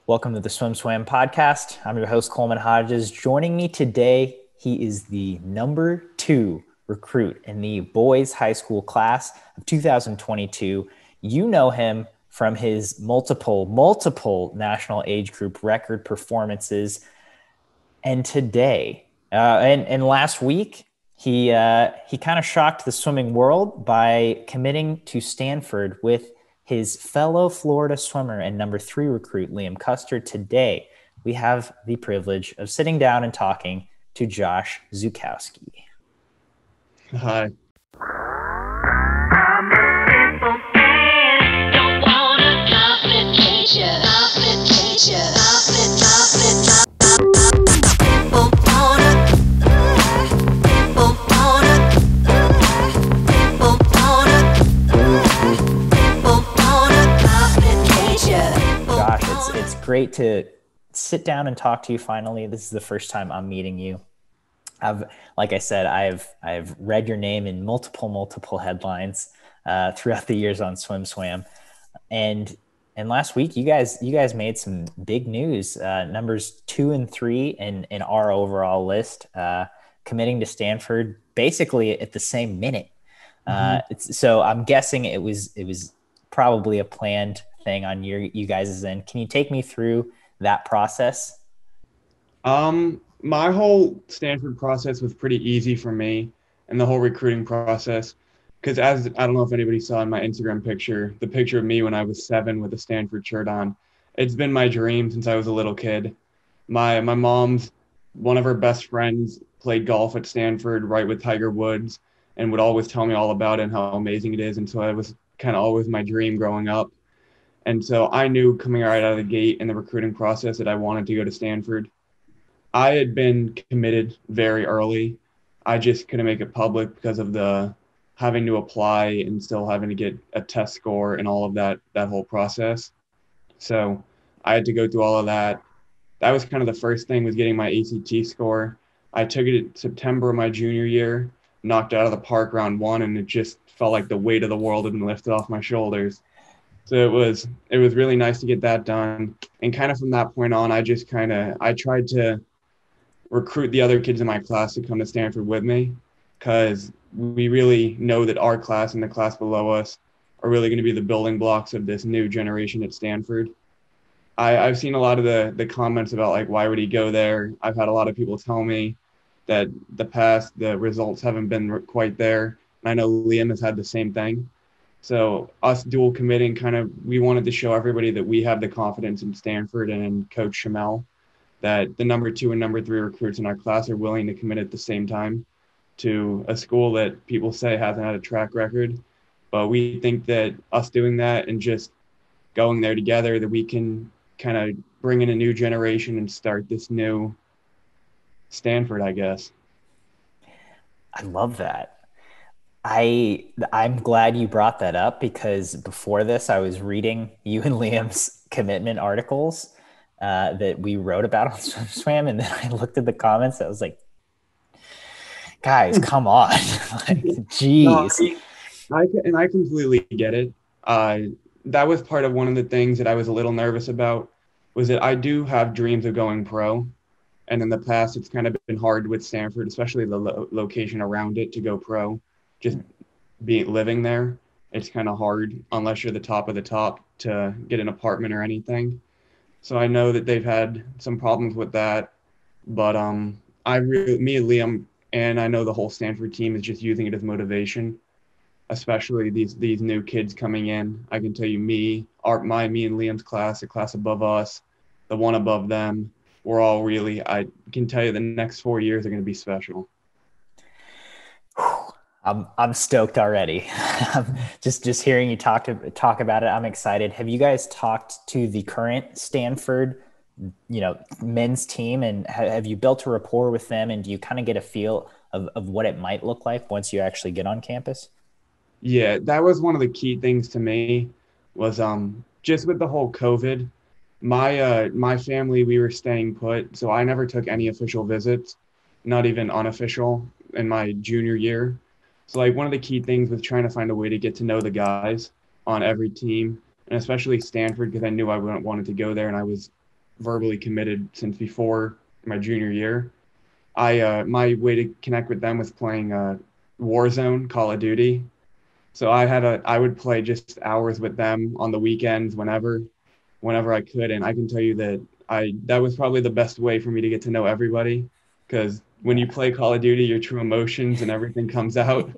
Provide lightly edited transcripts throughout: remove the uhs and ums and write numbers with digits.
Welcome to the SwimSwam podcast. I'm your host, Coleman Hodges. Joining me today, he is the number 2 recruit in the boys high school class of 2022. You know him from his multiple national age group record performances. And today, and last week, he kind of shocked the swimming world by committing to Stanford with his fellow Florida swimmer and number 3 recruit, Liam Custer. Today, we have the privilege of sitting down and talking to Josh Zuchowski. Hi. It's great to sit down and talk to you finally. This is the first time I'm meeting you. Like I said, I've read your name in multiple headlines throughout the years on SwimSwam, and last week you guys made some big news, numbers 2 and 3 in our overall list, committing to Stanford basically at the same minute. So I'm guessing it was probably a planned thing on you guys' end. Can you take me through that process? My whole Stanford process was pretty easy for me, and the whole recruiting process, because I don't know if anybody saw in my Instagram picture, the picture of me when I was 7 with a Stanford shirt on. It's been my dream since I was a little kid. My mom's, one of her best friends played golf at Stanford right with Tiger Woods and would always tell me all about it and how amazing it is. And so it was kind of always my dream growing up. And so I knew coming right out of the gate in the recruiting process that I wanted to go to Stanford. I had been committed very early. I just couldn't make it public because of the having to apply and still having to get a test score and all of that whole process. So I had to go through all of that. That was kind of the first thing, was getting my ACT score. I took it in September of my junior year, knocked out of the park round 1, and it just felt like the weight of the world had been lifted off my shoulders. So it was really nice to get that done. And kind of from that point on, I tried to recruit the other kids in my class to come to Stanford with me, because we really know that our class and the class below us are really going to be the building blocks of this new generation at Stanford. I've seen a lot of the comments about, like, why would he go there? I've had a lot of people tell me that the results haven't been quite there. And I know Liam has had the same thing. So us dual committing, we wanted to show everybody that we have the confidence in Stanford and in Coach Shamel, that the number 2 and number 3 recruits in our class are willing to commit at the same time to a school that people say hasn't had a track record. But we think that us doing that and just going there together, that we can kind of bring in a new generation and start this new Stanford, I guess. I love that. I'm glad you brought that up, because before this, I was reading you and Liam's commitment articles that we wrote about on SwimSwam, and then I looked at the comments. I was like, guys, come on. Like, geez. No, I completely get it. That was part of one of the things that I was a little nervous about, was that I do have dreams of going pro. And in the past, it's kind of been hard with Stanford, especially the location around it, to go pro. Just living there, it's kind of hard unless you're the top of the top to get an apartment or anything. So I know that they've had some problems with that, but me and Liam, and I know the whole Stanford team, is just using it as motivation, especially these new kids coming in. I can tell you, me and Liam's class, the class above us, the one above them, we're all really, I can tell you the next 4 years are going to be special. I'm stoked already. just hearing you talk about it, I'm excited. Have you guys talked to the current Stanford, men's team, and have you built a rapport with them? And do you kind of get a feel of what it might look like once you actually get on campus? Yeah, that was one of the key things to me, was just with the whole COVID. My family, we were staying put, so I never took any official visits, not even unofficial, in my junior year. So, like, one of the key things was trying to find a way to get to know the guys on every team, and especially Stanford, because I knew I wanted to go there, and I was verbally committed since before my junior year. My way to connect with them was playing Warzone, Call of Duty. So I would play just hours with them on the weekends whenever I could, and I can tell you that I that was probably the best way for me to get to know everybody, because when you Yeah. play Call of Duty, your true emotions and everything comes out.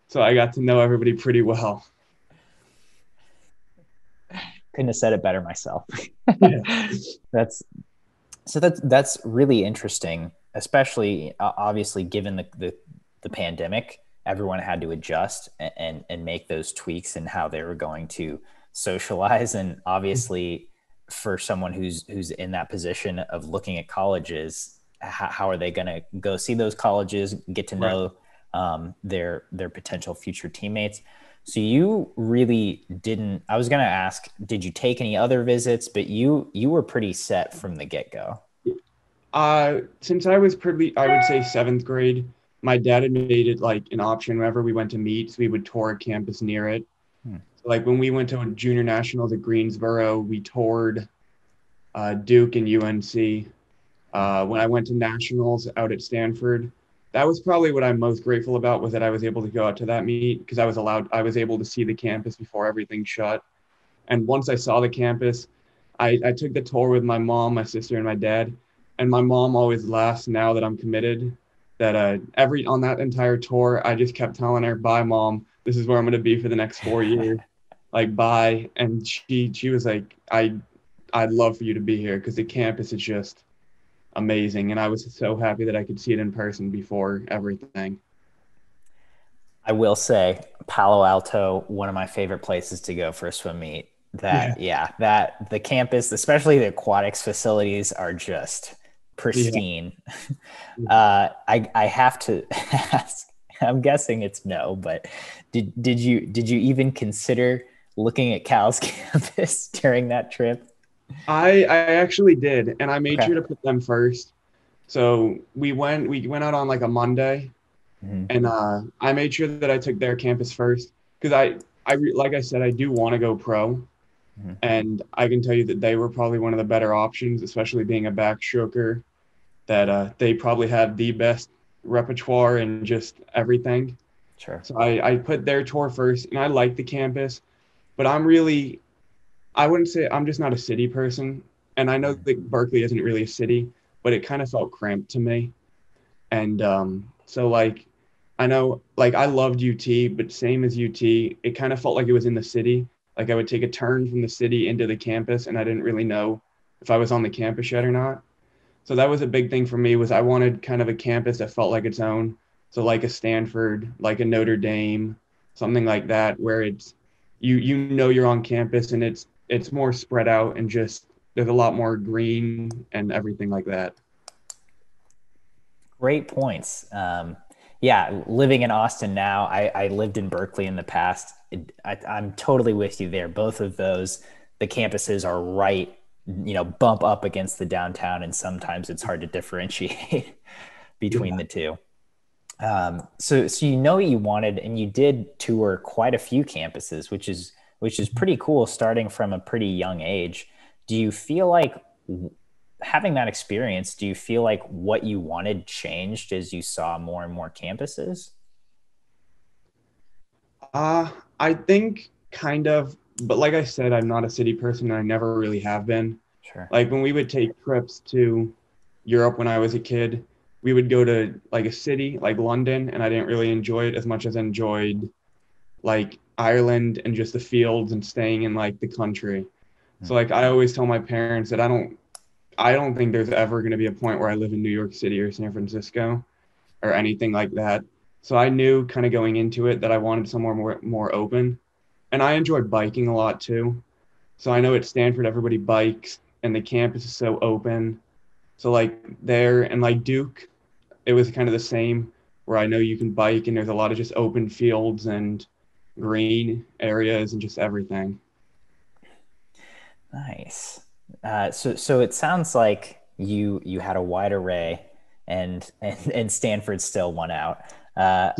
So I got to know everybody pretty well. Couldn't have said it better myself. Yeah, that's that's really interesting, especially obviously given the pandemic. Everyone had to adjust and make those tweaks in how they were going to socialize. And obviously, for someone who's in that position of looking at colleges, how are they going to go see those colleges, get to right. know their potential future teammates? So you really didn't. I was going to ask, did you take any other visits? But you were pretty set from the get go. Since I was probably, I would say seventh grade, my dad had made it like an option whenever we went to meet, so we would tour a campus near it. Hmm. So like when we went to junior nationals at Greensboro, we toured Duke and UNC. When I went to nationals out at Stanford, that was probably what I'm most grateful about, was that I was able to go out to that meet because I was able to see the campus before everything shut. And once I saw the campus, I took the tour with my mom, my sister, and my dad. And my mom always laughs now that I'm committed. That every on that entire tour, I just kept telling her, "Bye, mom. This is where I'm going to be for the next 4 years. Like, bye." And she was like, I'd love for you to be here because the campus is just amazing." And I was so happy that I could see it in person before everything. I will say Palo Alto, one of my favorite places to go for a swim meet. Yeah, That the campus, especially the aquatics facilities, are just yeah. pristine. I have to ask. I'm guessing it's no, but did you even consider looking at Cal's campus during that trip? I actually did, and I made Okay. sure to put them first. So we went out on like a Monday, Mhm. and I made sure that I took their campus first because like I said, I do want to go pro, Mhm. and I can tell you that they were probably one of the better options, especially being a backstroker. That they probably have the best repertoire and just everything. Sure. So I put their tour first, and I like the campus, but I wouldn't say, I'm just not a city person. And I know Mhm. that Berkeley isn't really a city, but it kind of felt cramped to me. And so, like, I know, like, I loved UT, but same as UT, it kind of felt like it was in the city. Like, I would take a turn from the city into the campus, and I didn't really know if I was on the campus yet or not. So that was a big thing for me, was I wanted kind of a campus that felt like its own. So like a Stanford, like a Notre Dame, something like that, where it's you know you're on campus and it's more spread out and just there's a lot more green and everything like that. Great points. Yeah, living in Austin now, I lived in Berkeley in the past. I'm totally with you there. Both of those, the campuses are right, bump up against the downtown, and sometimes it's hard to differentiate between Yeah. the two. So you know what you wanted, and you did tour quite a few campuses, which is pretty cool, starting from a pretty young age. Do you feel like having that experience, do you feel like what you wanted changed as you saw more and more campuses? Uh, I think kind of, but like I said, I'm not a city person and I never really have been. Sure. Like when we would take trips to Europe when I was a kid, we would go to like a city like London, and I didn't really enjoy it as much as I enjoyed like Ireland and just the fields and staying in like the country. So like I always tell my parents that I don't think there's ever going to be a point where I live in New York City or San Francisco or anything like that. So I knew kind of going into it that I wanted somewhere more open. And I enjoy biking a lot too. So I know at Stanford everybody bikes and the campus is so open. So like there and like Duke, it was kind of the same, where I know you can bike and there's a lot of just open fields and green areas and just everything. Nice. So it sounds like you had a wide array, and Stanford still won out. Uh,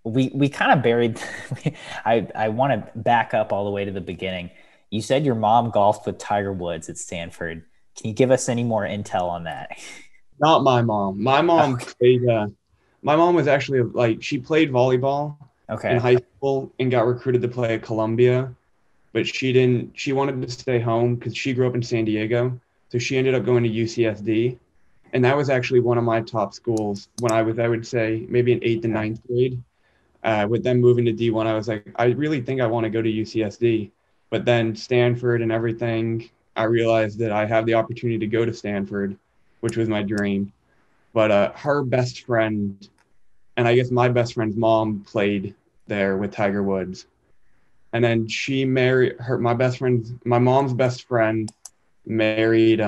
we kind of buried. I want to back up all the way to the beginning. You said your mom golfed with Tiger Woods at Stanford. Can you give us any more intel on that? Not my mom. My mom Okay. played. My mom was actually like she played volleyball in Okay. high school and got recruited to play at Columbia, but she didn't. She wanted to stay home because she grew up in San Diego, so she ended up going to UCSD, and that was actually one of my top schools when I was, I would say, maybe in eighth and Okay. ninth grade. With them moving to D1, I was like, I really think I want to go to UCSD. But then Stanford and everything, I realized that I have the opportunity to go to Stanford, which was my dream. But her best friend, and I guess my best friend's mom played there with Tiger Woods. And then she married her, my mom's best friend married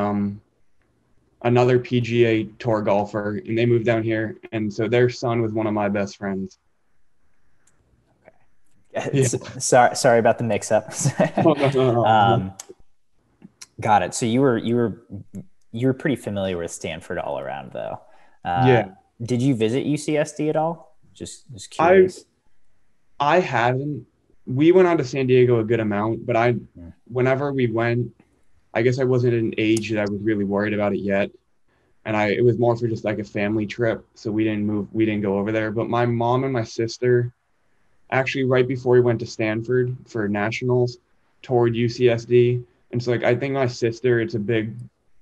another PGA Tour golfer, and they moved down here. And so their son was one of my best friends. Yeah. Sorry about the mix-up. No, no, no, no. um, got it. So you were pretty familiar with Stanford all around, though. Uh, Yeah. did you visit UCSD at all? Just I curious. I haven't. We went out to San Diego a good amount, but Mm. whenever we went, I guess I wasn't at an age that I was really worried about it yet. And it was more for just like a family trip. So we didn't go over there. But my mom and my sister, actually right before we went to Stanford for nationals, toured UCSD. And so like, I think my sister, it's a big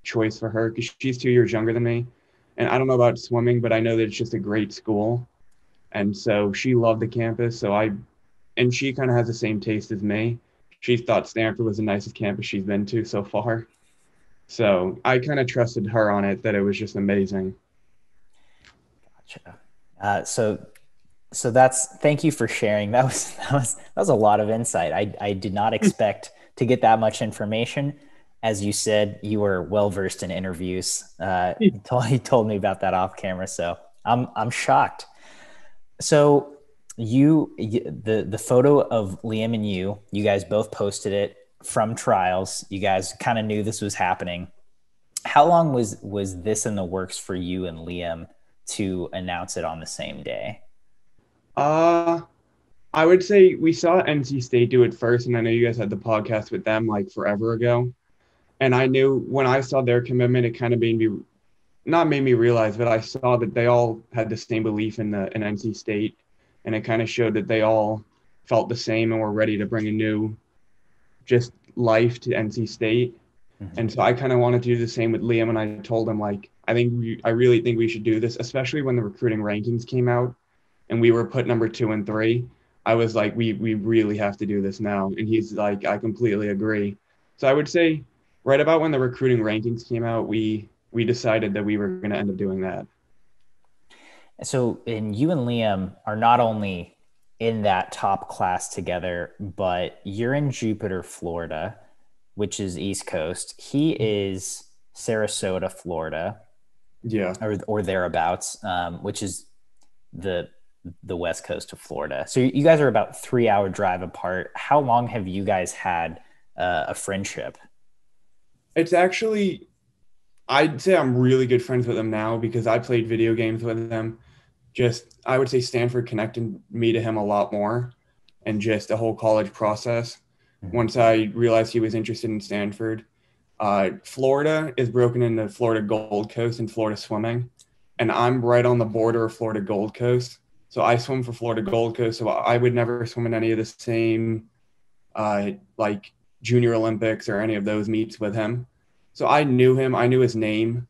choice for her because she's 2 years younger than me. And I don't know about swimming, but I know that it's just a great school. And so she loved the campus. And she kind of has the same taste as me. She thought Stanford was the nicest campus she's been to so far. So I kind of trusted her on it that it was just amazing. Gotcha. So that's thank you for sharing. That was a lot of insight. I did not expect to get that much information. As you said, you were well versed in interviews. He told me about that off camera, so I'm shocked. So the photo of Liam and you guys both posted it from trials. You guys kind of knew this was happening. How long was this in the works for you and Liam to announce it on the same day? Uh, I would say we saw NC State do it first, and I know you guys had the podcast with them like forever ago. And I knew when I saw their commitment, it kind of made me not made me realize, but I saw that they all had the same belief in NC State, and it kind of showed that they all felt the same and were ready to bring a new just life to NC State. Mhm. And so I kind of wanted to do the same with Liam, and I told him like I really think we should do this, especially when the recruiting rankings came out and we were put number 2 and 3. I was like, we really have to do this now, and he's like, I completely agree. So I would say right about when the recruiting rankings came out, we decided that we were going to end up doing that. So, and you and Liam are not only in that top class together, but you're in Jupiter, Florida, which is East Coast. He is Sarasota, Florida, Yeah. or thereabouts, which is the the west coast of Florida. So you guys are about 3 hour drive apart. How long have you guys had a friendship? It's actually, I'd say I'm really good friends with him now because I played video games with him. Just, I would say Stanford connected me to him a lot more and just the whole college process. Mhm. Once I realized he was interested in Stanford, Florida is broken into Florida Gold Coast and Florida swimming. And I'm right on the border of Florida Gold Coast. So I swim for Florida Gold Coast. So I would never swim in any of the same like Junior Olympics or any of those meets with him. So I knew him, I knew his name,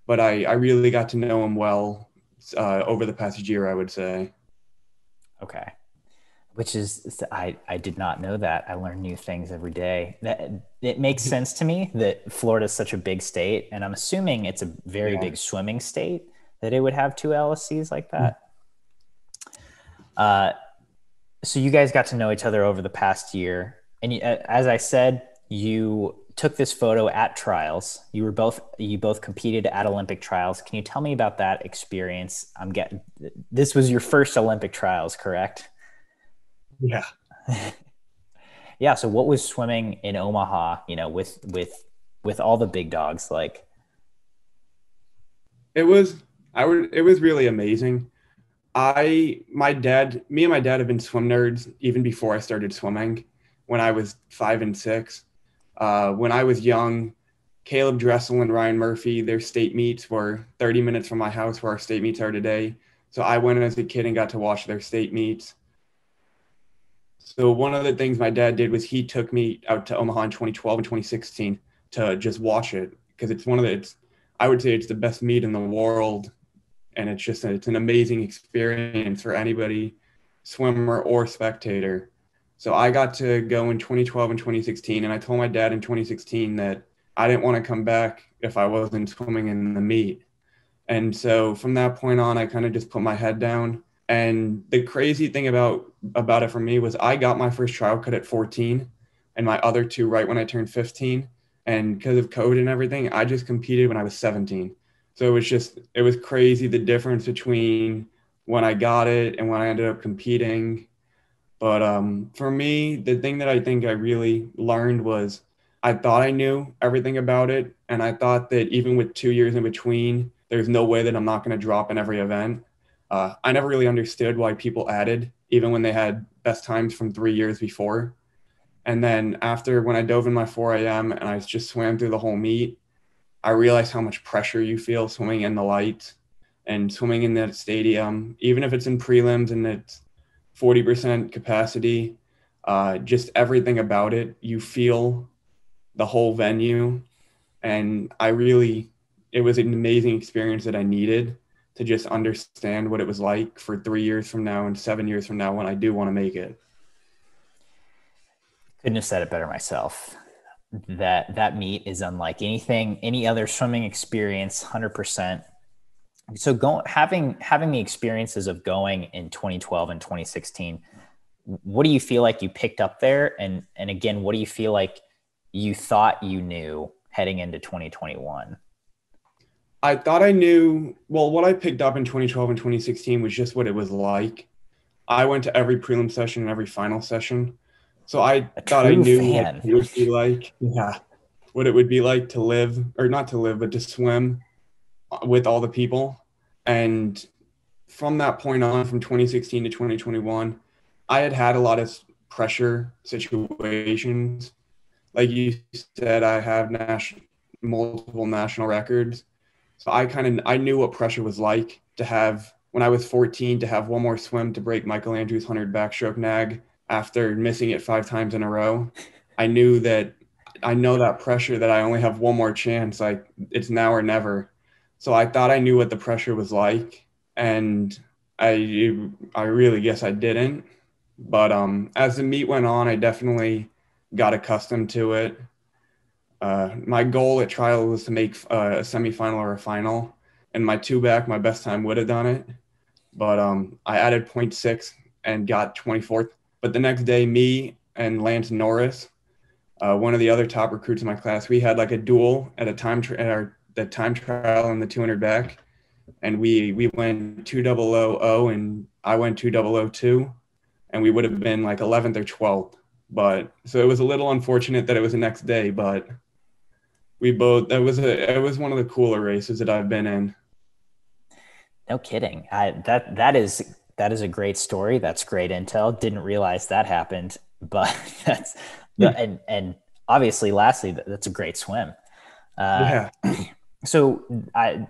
but I really got to know him well over the past year, I would say. Okay. Which is I did not know that. I learn new things every day. That it makes sense to me that Florida is such a big state, and I'm assuming it's a very Yeah. big swimming state that it would have two LSCs like that. Uh, so you guys got to know each other over the past year, and as I said, you took this photo at trials. You both competed at Olympic trials. Can you tell me about that experience? I'm getting this was your first Olympic trials, correct? Yeah. Yeah. So what was swimming in Omaha, with all the big dogs like? It was it was really amazing. Me and my dad have been swim nerds even before I started swimming when I was 5 and 6. When I was young, Caleb Dressel and Ryan Murphy, their state meets were 30 minutes from my house where our state meets are today. So I went as a kid and got to watch their state meets. So one of the things my dad did was he took me out to Omaha in 2012 and 2016 to just watch it, because I would say it's the best meet in the world. And it's an amazing experience for anybody, swimmer or spectator. So I got to go in 2012 and 2016, and I told my dad in 2016 that I didn't want to come back if I wasn't swimming in the meet. And so from that point on, I kind of just put my head down. And the crazy thing about it for me was I got my first trial cut at 14 and my other two right when I turned 15. And because of COVID and everything, I just competed when I was 17. So it was crazy the difference between when I got it and when I ended up competing. But for me, the thing that I think I really learned was I thought I knew everything about it. And I thought that even with 2 years in between, there's no way that I'm not going to drop in every event. I never really understood why people added, even when they had best times from 3 years before. And then after, when I dove in my 4 a.m. and I just swam through the whole meet, I realized how much pressure you feel swimming in the light and swimming in that stadium, even if it's in prelims and it's 40% capacity, just everything about it. You feel the whole venue. And it was an amazing experience that I needed to just understand what it was like for 3 years from now and 7 years from now when I do want to make it. Couldn't have said it better myself. That meet is unlike any other swimming experience, 100%. So having the experiences of going in 2012 and 2016, what do you feel like you picked up there? And again, what do you feel like you thought you knew heading into 2021? I thought I knew, well, what I picked up in 2012 and 2016 was just what it was like. I went to every prelim session and every final session. So I A thought I true knew what fan. it would be like. Yeah. What it would be like to live, or not to live, but to swim with all the people. And from that point on, from 2016 to 2021, I had a lot of pressure situations. Like you said, I have multiple national records. So I knew what pressure was like to have, when I was 14, to have one more swim to break Michael Andrews' 100 backstroke nag after missing it 5 times in a row. I know that pressure, that I only have one more chance, like it's now or never. So I thought I knew what the pressure was like, and I really guess I didn't. But as the meet went on, I definitely got accustomed to it. My goal at trial was to make a semifinal or a final, and my best time would have done it. But I added 0.6 and got 24th. But the next day, me and Lance Norris, one of the other top recruits in my class, we had like a duel at the time trial in the 200 back, and we went 2,000 and I went 2,002, and we would have been like 11th or 12th. But so it was a little unfortunate that it was the next day, but it was one of the cooler races that I've been in. No kidding. That is a great story. That's great intel. Didn't realize that happened, but and obviously, lastly, that's a great swim. Yeah. So I'd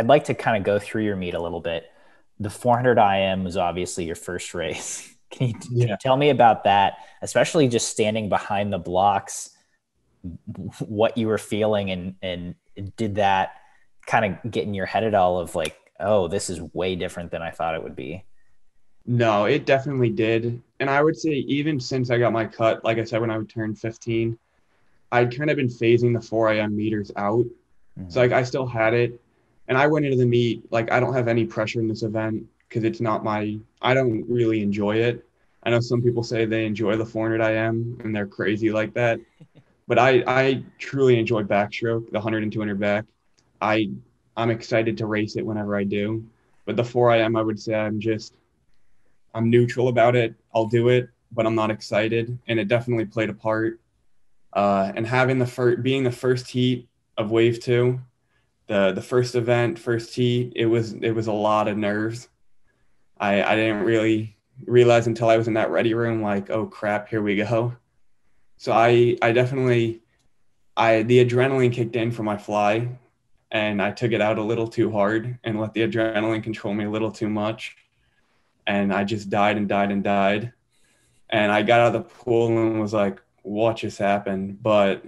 like to kind of go through your meet a little bit. The 400 IM was obviously your first race. Can you tell me about that, especially just standing behind the blocks, what you were feeling, and did that kind of get in your head at all of like, oh, this is way different than I thought it would be? No, it definitely did. And I would say even since I got my cut, like I said, when I would turn 15, I'd kind of been phasing the 4 a.m. meters out. So like I still had it. And I went into the meet, like I don't have any pressure in this event because I don't really enjoy it. I know some people say they enjoy the 400 IM and they're crazy like that. But I truly enjoy backstroke, the 100 and 200 back. I, I'm excited to race it whenever I do. But the 4 a.m., I would say I'm neutral about it. I'll do it, but I'm not excited. And it definitely played a part. And having being the first heat of wave two, the first event, first heat, it was a lot of nerves. I didn't really realize until I was in that ready room, like, oh crap, here we go. So I definitely the adrenaline kicked in for my fly, and I took it out a little too hard and let the adrenaline control me a little too much, and I just died and died and died. And I got out of the pool and was like, what just happened? But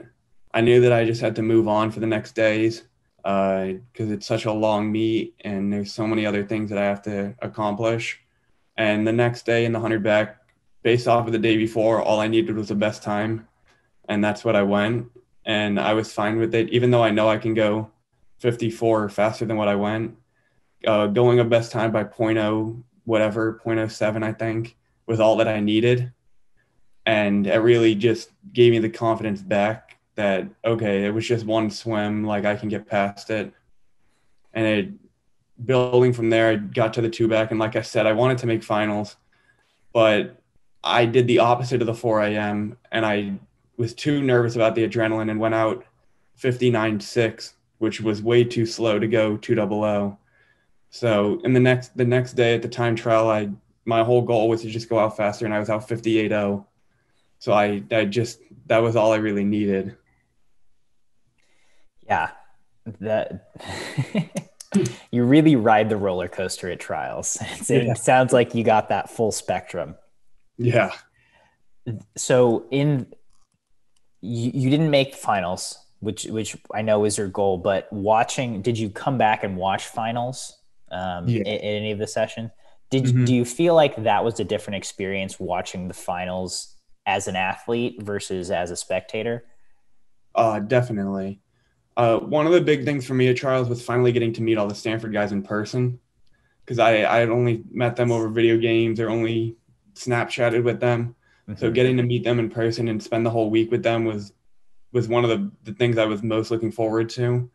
I knew that I just had to move on for the next days because it's such a long meet and there's so many other things that I have to accomplish. And the next day in the 100 back, based off of the day before, all I needed was the best time. And that's what I went. And I was fine with it, even though I know I can go 54 faster than what I went. Going a best time by point oh whatever, point oh 0.07, I think, was all that I needed. And it really just gave me the confidence back that, okay, it was just one swim, like I can get past it. And building from there, I got to the 2 back. And like I said, I wanted to make finals, but I did the opposite of the 4 a.m. and I was too nervous about the adrenaline and went out 59.6, which was way too slow to go 200. So in the next day at the time trial, my whole goal was to just go out faster, and I was out 58.0. So I just, that was all I really needed. Yeah, that you really ride the roller coaster at trials. It sounds like you got that full spectrum. Yeah. So you didn't make finals, which I know is your goal, but did you come back and watch finals in any of the sessions? Do you feel like that was a different experience watching the finals as an athlete versus as a spectator? Definitely. One of the big things for me at trials was finally getting to meet all the Stanford guys in person, because I had only met them over video games or only Snapchatted with them. So getting to meet them in person and spend the whole week with them was one of the things I was most looking forward to.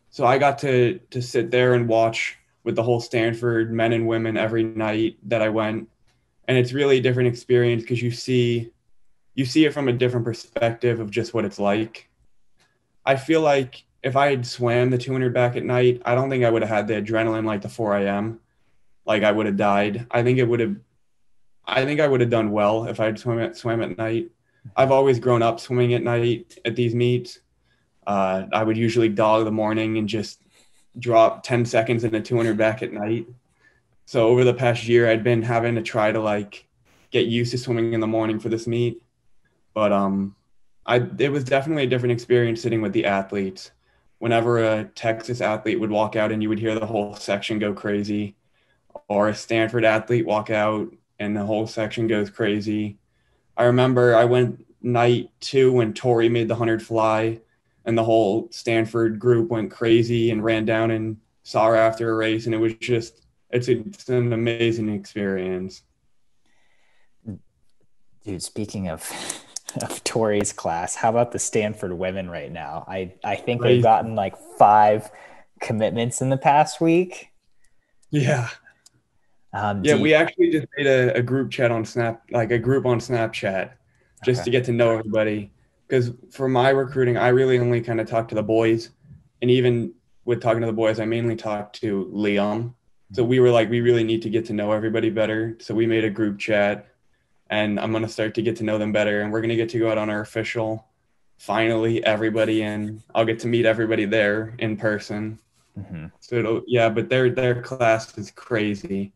So I got to sit there and watch with the whole Stanford men and women every night that I went. And it's really a different experience because you see it from a different perspective of just what it's like. I feel like if I had swam the 200 back at night, I don't think I would have had the adrenaline like the 4 a.m. Like I would have died. I think I would have done well if I'd swam at night. I've always grown up swimming at night at these meets. I would usually dog the morning and just drop 10 seconds in a 200 back at night. So over the past year, I'd been having to try to like get used to swimming in the morning for this meet. But it was definitely a different experience sitting with the athletes. Whenever a Texas athlete would walk out and you would hear the whole section go crazy, or a Stanford athlete walk out and the whole section goes crazy. I remember I went night 2 when Tori made the 100 fly and the whole Stanford group went crazy and ran down and saw her after a race. And it was just, it's an amazing experience. Dude, speaking of Tori's class, how about the Stanford women right now? I think they've gotten like 5 commitments in the past week. Yeah. We actually just made a group chat on a group on Snapchat just to get to know everybody. Because for my recruiting, I really only kind of talk to the boys. And even with talking to the boys, I mainly talk to Liam. So we were like, we really need to get to know everybody better. So we made a group chat, and I'm going to start to get to know them better. And we're going to get to go out on our official, finally, everybody, and I'll get to meet everybody there in person. So but their class is crazy.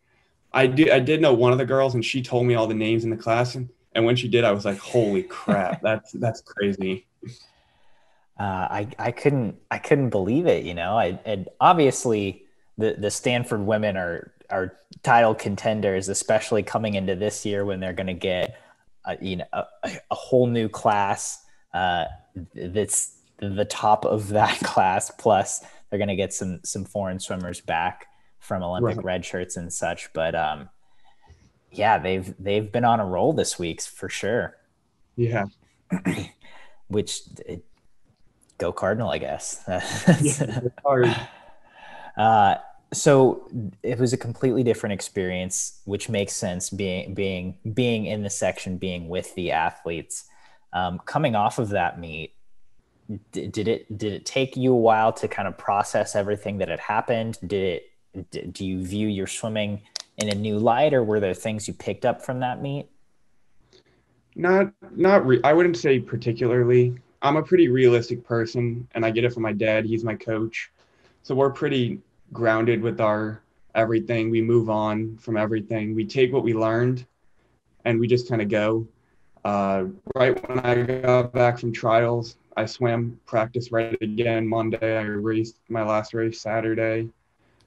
I did know one of the girls, and she told me all the names in the class, and when she did, I was like, "Holy crap, that's crazy." I couldn't believe it. And obviously the Stanford women are title contenders, especially coming into this year when they're going to get a whole new class that's the top of that class. Plus, they're going to get some foreign swimmers back from Olympic red shirts and such. But they've been on a roll this week for sure. Yeah. Which go Cardinal, I guess. So it was a completely different experience, which makes sense being in the section, being with the athletes. Coming off of that meet, did it take you a while to kind of process everything that had happened? Do you view your swimming in a new light, or were there things you picked up from that meet? I wouldn't say particularly. I'm a pretty realistic person, and I get it from my dad. He's my coach. So we're pretty grounded with our everything. We move on from everything. We take what we learned and we just kind of go. Right when I got back from trials, I swam practice right again Monday. I raced my last race Saturday.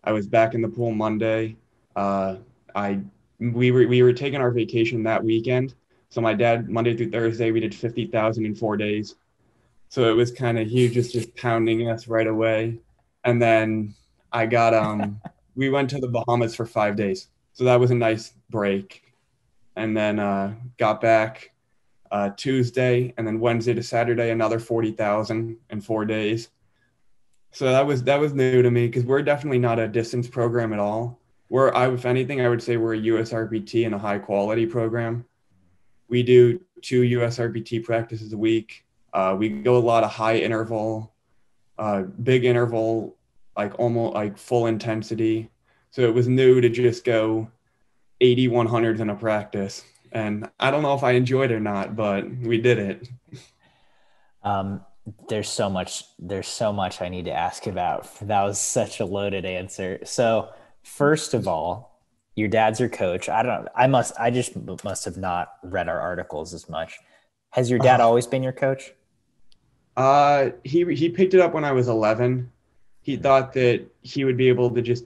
I was back in the pool Monday. Uh, I we were taking our vacation that weekend. So my dad, Monday through Thursday, we did 50,000 in 4 days. So it was kind of huge, just pounding us right away. And then I got we went to the Bahamas for 5 days. So that was a nice break. And then got back Tuesday, and then Wednesday to Saturday another 40,000 in 4 days. So that was new to me because we're definitely not a distance program at all. If anything, I would say we're a USRPT and a high quality program. We do 2 USRPT practices a week. We go a lot of high interval, big interval, like almost like full intensity. So it was new to just go 80 100s in a practice. And I don't know if I enjoyed it or not, but we did it. Um, there's so much I need to ask about. That was such a loaded answer. So, first of all, your dad's your coach. I just must have not read our articles as much. Has your dad Uh, always been your coach? he picked it up when I was 11. He thought that he would be able to just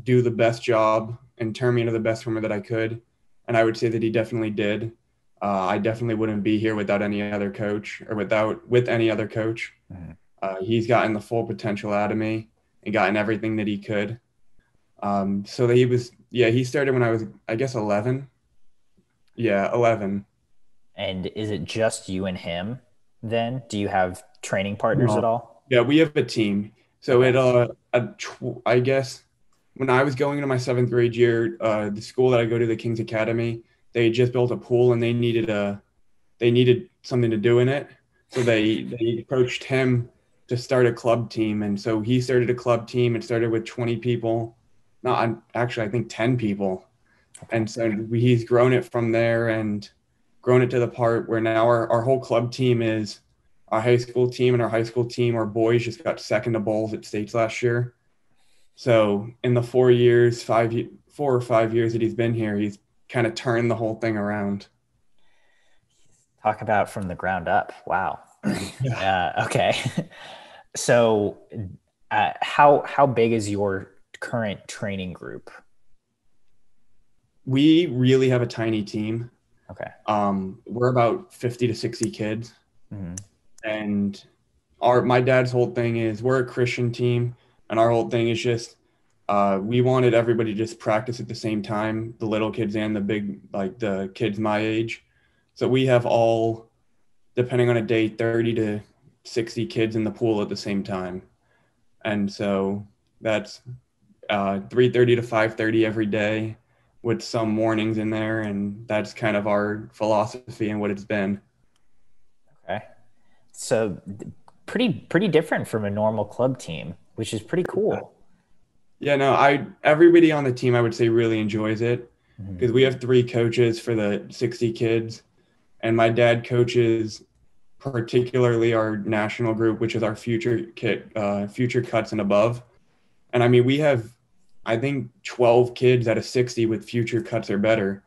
do the best job and turn me into the best swimmer that I could. And I would say that he definitely did. I definitely wouldn't be here without any other coach or with any other coach. Mhm. He's gotten the full potential out of me and gotten everything that he could. So that he started when I was, I guess, 11. Yeah, 11. And is it just you and him then? Do you have training partners at No. all? Yeah, we have a team. So Okay. I guess when I was going into my seventh grade year, the school that I go to, the King's Academy, they just built a pool and they needed something to do in it. So they approached him to start a club team. And so he started a club team. It started with 20 people. No, I think 10 people. Okay. And so he's grown it from there and grown it to the part where now our whole club team is our high school team, and our high school team, our boys just got second to bowls at states last year. So in the 4 or 5 years that he's been here, he's kind of turned the whole thing around. Talk about from the ground up. Wow. Yeah. Okay. So, how big is your current training group? We really have a tiny team. Okay. We're about 50 to 60 kids. Mhm. And my dad's whole thing is we're a Christian team, and our whole thing is just we wanted everybody to just practice at the same time, the little kids and the big, like the kids my age. So we have all, depending on a day, 30 to 60 kids in the pool at the same time. And so that's 3:30 to 5:30 every day with some mornings in there. And that's kind of our philosophy and what it's been. Okay. So pretty different from a normal club team, which is pretty cool. Yeah, no, everybody on the team I would say really enjoys it Mhm. because we have 3 coaches for the 60 kids, and my dad coaches particularly our national group, which is our future cuts and above. And I mean, we have, I think, 12 kids out of 60 with future cuts or better.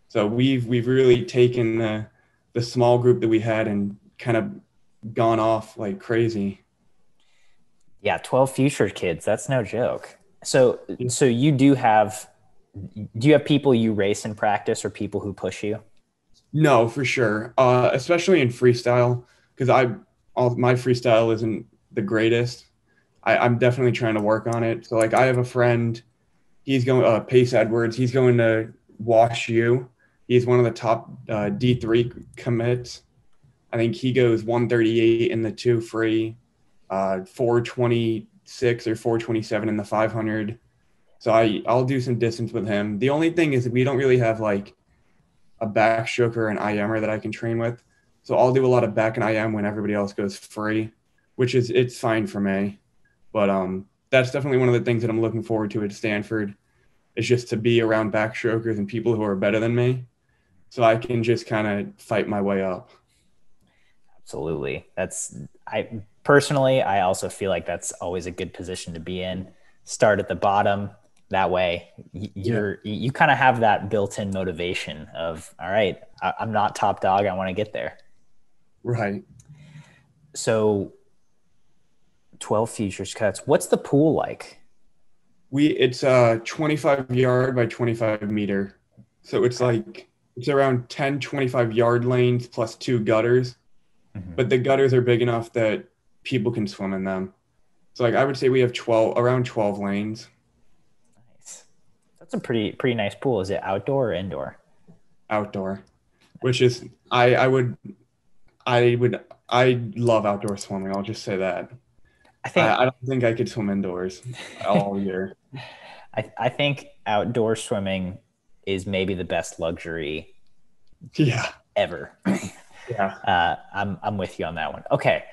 So we've really taken the small group that we had and kind of gone off like crazy. Yeah, 12 future kids. That's no joke. So do you have people you race in practice or people who push you? No, for sure. Especially in freestyle, because all my freestyle isn't the greatest. I'm definitely trying to work on it. So like I have a friend, he's going Pace Edwards. He's going to Wash U. He's one of the top D3 commits. I think he goes 138 in the two free, 426 or 427 in the 500. So I'll do some distance with him. The only thing is we don't really have like a backstroke or an IMer that I can train with. So I'll do a lot of back and IM when everybody else goes free, which is it's fine for me. But that's definitely one of the things that I'm looking forward to at Stanford is just to be around backstrokers and people who are better than me, so I can just kind of fight my way up. Absolutely. I personally, I also feel like that's always a good position to be in. Start at the bottom. That way Yeah. you kind of have that built-in motivation of, all right, I'm not top dog. I want to get there. Right. So 12 futures cuts. What's the pool like? It's a 25 yard by 25 meter. So it's Okay. like it's around 10 25-yard lanes plus two gutters, Mhm. but the gutters are big enough that people can swim in them. So like I would say we have 12 lanes Nice. That's a pretty nice pool. Is it outdoor or indoor? outdoor, which is I love outdoor swimming. I'll just say that. I I think don't think I could swim indoors all year. I think outdoor swimming is maybe the best luxury Yeah. ever. Yeah. I'm with you on that one. Okay,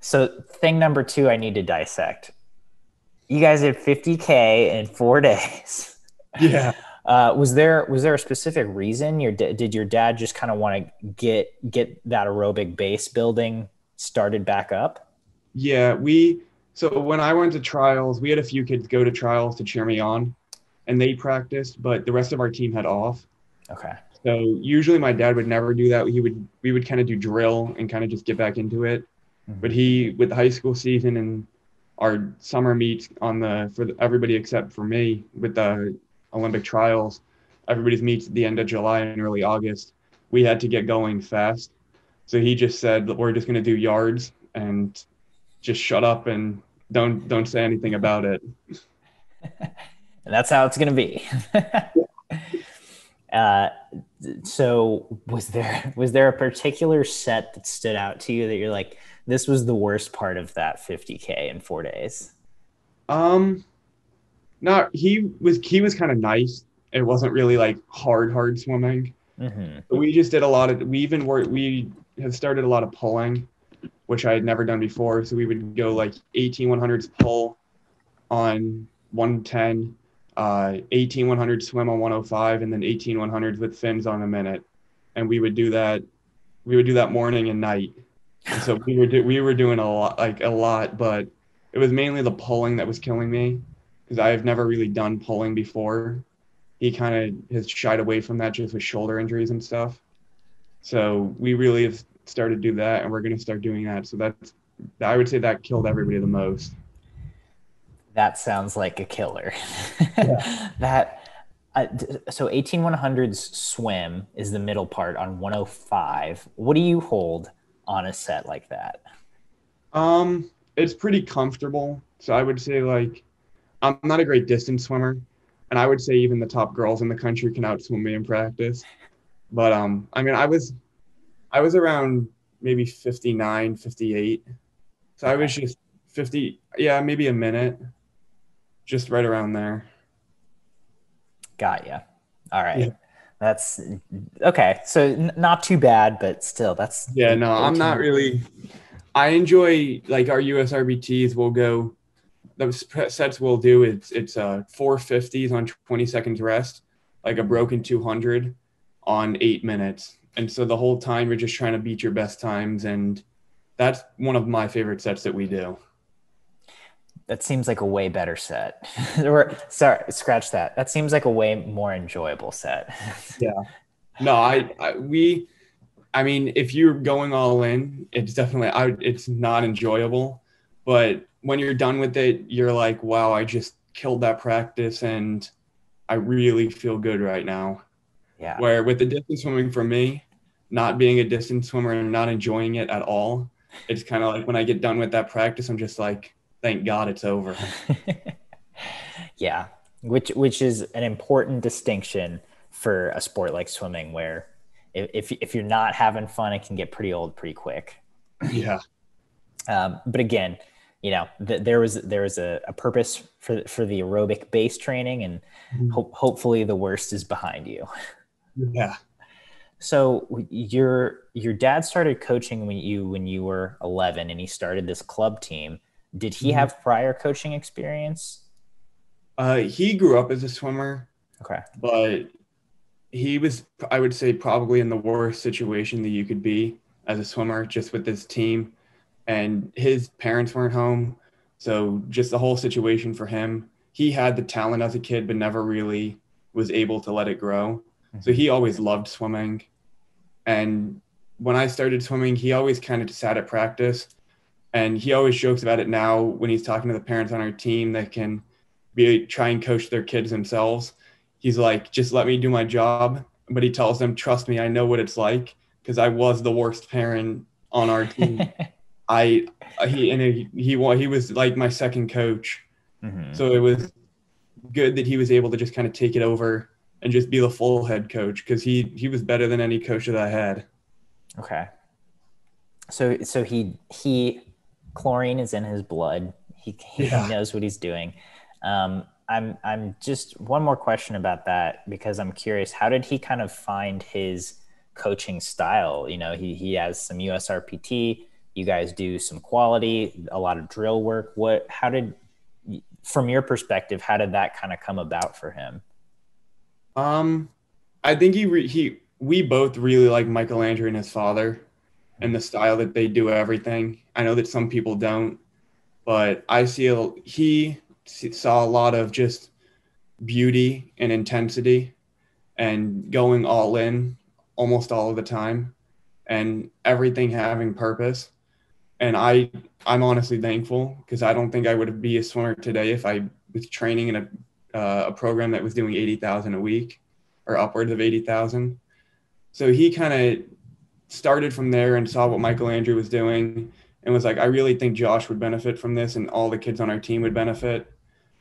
so thing number two, I need to dissect. You guys did 50K in 4 days. Yeah. Was there a specific reason? Did your dad just kind of want to get that aerobic base building started back up? Yeah, so when I went to trials, we had a few kids go to trials to cheer me on, and they practiced, but the rest of our team had off. Okay. So usually my dad would never do that. We would kind of do drill and kind of just get back into it. But Mhm. he, with the high school season and our summer meets everybody except for me with the Olympic trials, everybody's meets at the end of July and early August. We had to get going fast. So he just said, we're just going to do yards and just shut up and don't say anything about it. And that's how it's going to be. uh, so was there a particular set that stood out to you that you're like, this was the worst part of that 50K in 4 days? Um, Not he was kind of nice. It wasn't really like hard swimming. Mm-hmm. But we just did a lot of we have started a lot of pulling, which I had never done before. So we would go like 18 100s pull on 110, 18 100 swim on 105, and then 18 100s with fins on a minute. And we would do that morning and night. And so we were doing a lot, but it was mainly the pulling that was killing me because I've never really done pulling before. He kind of has shied away from that just with shoulder injuries and stuff. So we really have started to do that, and we're going to start doing that. So I would say that killed everybody the most. That sounds like a killer. Yeah. that so 18 100s swim is the middle part on 105. What do you hold on a set like that? It's pretty comfortable. So I would say like I'm not a great distance swimmer, and I would say even the top girls in the country can outswim me in practice. But I mean, I was around maybe 59, 58. So I Okay, was just 50, yeah, maybe a minute, just right around there. got you. All right, Yeah. that's okay. So not too bad, but still, that's Yeah, no, I'm not 18. really. I enjoy like our USRBTs will go, those sets we'll do, it's 450s on 20 seconds rest, like a broken 200 on 8 minutes. And so the whole time you're just trying to beat your best times. And that's one of my favorite sets that we do. That seems like a way better set. Or sorry, scratch that. That seems like a way more enjoyable set. Yeah. No, I mean, if you're going all in, it's not enjoyable. But when you're done with it, you're like, wow, I just killed that practice and I really feel good right now. Yeah. Where with the distance swimming for me, not being a distance swimmer and not enjoying it at all, it's kind of like when I get done with that practice, I'm just like, thank God it's over. Yeah, which is an important distinction for a sport like swimming, where if you're not having fun, it can get pretty old pretty quick. Yeah. But again, there was a purpose for the aerobic base training, and hopefully the worst is behind you. Yeah. So your dad started coaching when you were 11, and he started this club team. Did he Mhm. have prior coaching experience? He grew up as a swimmer, Okay. but he was, I would say, probably in the worst situation that you could be as a swimmer, just with his team, and his parents weren't home. So just the whole situation for him, he had the talent as a kid, but never really was able to let it grow. So he always loved swimming. And when I started swimming, he always kind of sat at practice. And he always jokes about it now when he's talking to the parents on our team that can try and coach their kids themselves. He's like, just let me do my job. But he tells them, trust me, I know what it's like, because I was the worst parent on our team. He was like my second coach. So it was good that he was able to just kind of take it over and just be the full head coach, because he was better than any coach that I had. Okay. So he chlorine is in his blood. He knows what he's doing. I'm just one more question about that, because I'm curious, how did he kind of find his coaching style? You know, he has some USRPT, you guys do some quality, a lot of drill work. From your perspective, how did that kind of come about for him? I think we both really like Michelangelo and his father and the style that they do everything. I know that some people don't, but he saw a lot of just beauty and intensity and going all in almost all of the time, and everything having purpose. And I'm honestly thankful, because I don't think I would be a swimmer today if I was training in a program that was doing 80,000 a week or upwards of 80,000. So he kind of started from there and saw what Michelangelo was doing and was like, I really think Josh would benefit from this, and all the kids on our team would benefit.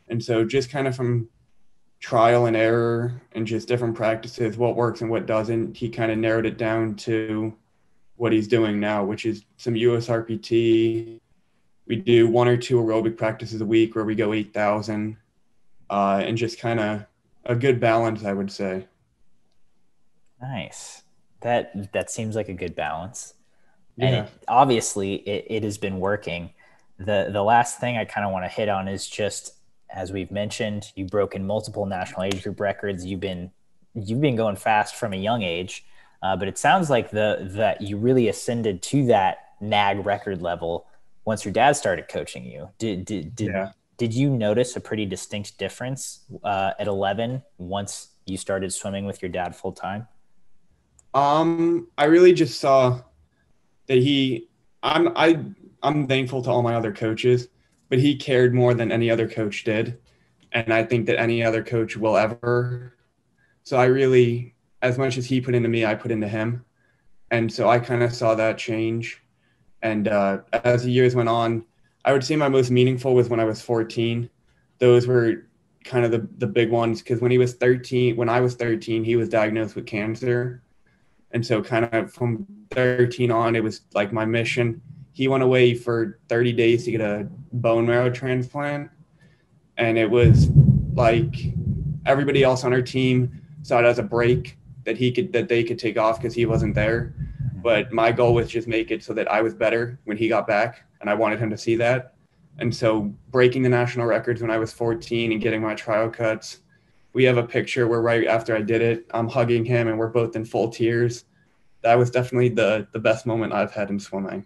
And so just kind of from trial and error and just different practices, what works and what doesn't, he kind of narrowed it down to what he's doing now, which is some USRPT. We do 1 or 2 aerobic practices a week where we go 8,000, and just kind of a good balance, I would say. Nice. That seems like a good balance. And Yeah. Obviously it has been working. The last thing I kind of want to hit on is just, as we've mentioned, you've broken multiple national age group records. You've been going fast from a young age, but it sounds like that you really ascended to that NAG record level once your dad started coaching you. Did you notice a pretty distinct difference at 11 once you started swimming with your dad full time? I really just saw that I'm thankful to all my other coaches, but he cared more than any other coach did. And I think that any other coach will ever. So I really, as much as he put into me, I put into him. And so I kind of saw that change. And as the years went on, I would say my most meaningful was when I was 14. Those were kind of the big ones, because when I was 13, he was diagnosed with cancer. And so kind of from 13 on, it was like my mission. He went away for 30 days to get a bone marrow transplant. And it was like everybody else on our team saw it as a break that they could take off because he wasn't there. But my goal was just make it so that I was better when he got back, and I wanted him to see that. And so breaking the national records when I was 14 and getting my trial cuts, we have a picture where right after I did it, I'm hugging him and we're both in full tears. That was definitely the best moment I've had in swimming.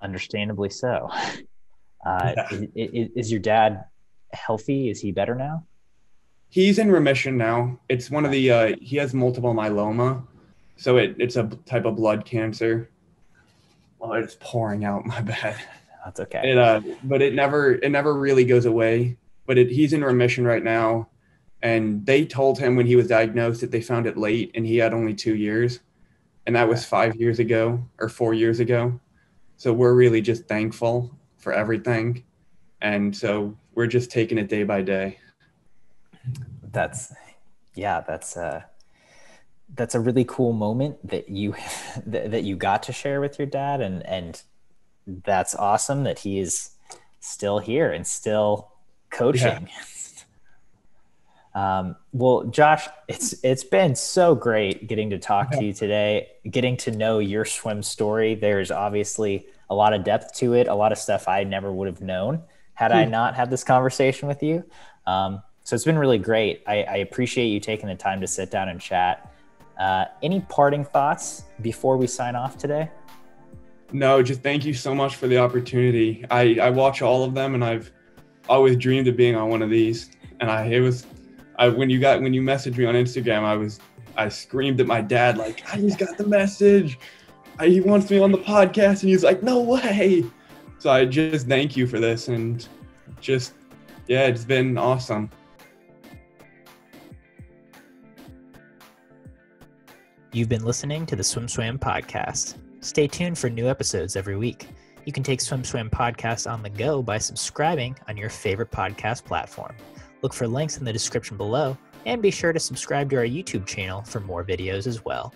Understandably so. Yeah. Is your dad healthy? Is he better now? He's in remission now. It's one of he has multiple myeloma. So it's a type of blood cancer. Well, it's pouring out, my bad. That's okay. But it never really goes away. But he's in remission right now. And they told him when he was diagnosed that they found it late and he had only 2 years. And that was 5 years ago or 4 years ago. So we're really just thankful for everything. And so we're just taking it day by day. That's a really cool moment that you that you got to share with your dad, and that's awesome that he is still here and still coaching. Yeah. Well, Josh, it's been so great getting to talk to you today, getting to know your swim story. There's obviously a lot of depth to it, a lot of stuff I never would have known had I not had this conversation with you. So it's been really great. I appreciate you taking the time to sit down and chat. Any parting thoughts before we sign off today? No, just thank you so much for the opportunity. I watch all of them, and I've always dreamed of being on one of these. And when you messaged me on Instagram, I screamed at my dad, like, I just got the message. He wants me on the podcast, and he's like, no way. So I just thank you for this, and just, yeah, it's been awesome. You've been listening to the SwimSwam podcast. Stay tuned for new episodes every week. You can take SwimSwam podcast on the go by subscribing on your favorite podcast platform. Look for links in the description below, and be sure to subscribe to our YouTube channel for more videos as well.